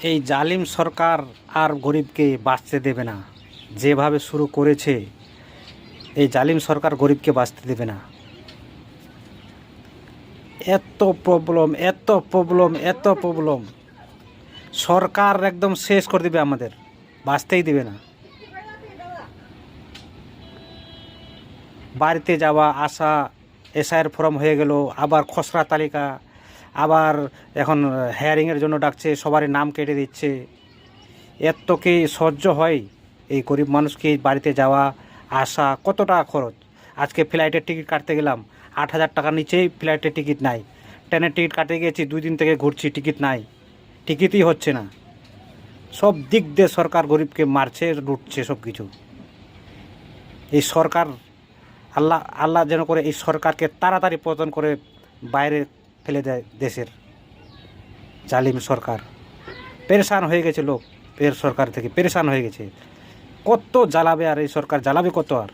এই জালিম সরকার আর গরিবকে বাঁচতে দেবে না। যেভাবে শুরু করেছে এই জালিম সরকার গরিবকে বাঁচতে দেবে না। এত প্রবলেম, এত প্রবলেম, এত প্রবলেম, সরকার একদম শেষ করে দেবে, আমাদের বাঁচতেই দেবে না। বাড়িতে যাওয়া আসা, এসআইয়ের ফর্ম হয়ে গেল, আবার খসড়া তালিকা, আবার এখন হেয়ারিংয়ের জন্য ডাকছে, সবারই নাম কেটে দিচ্ছে। এত কি সহ্য হয়? এই গরিব মানুষকে বাড়িতে যাওয়া আসা কত টাকা খরচ। আজকে ফ্লাইটের টিকিট কাটতে গেলাম, 8,000 টাকার নিচেই ফ্লাইটের টিকিট নাই। ট্রেনের টিকিট কাটতে গিয়েছি, 2 দিন থেকে ঘুরছি, টিকিট নাই, টিকিটই হচ্ছে না। সব দিক দিয়ে সরকার গরিবকে মারছে, লুটছে সব কিছু। এই সরকার, আল্লাহ আল্লাহ যেন করে এই সরকারকে তাড়াতাড়ি পতন করে বাইরে ফেলে দেয় দেশের। জালিম সরকার পেরেশান হয়ে গেছে লোক, এর সরকার থেকে পেরেশান হয়ে গেছে। কত জ্বালাবে আর এই সরকার জ্বালাবে কত আর।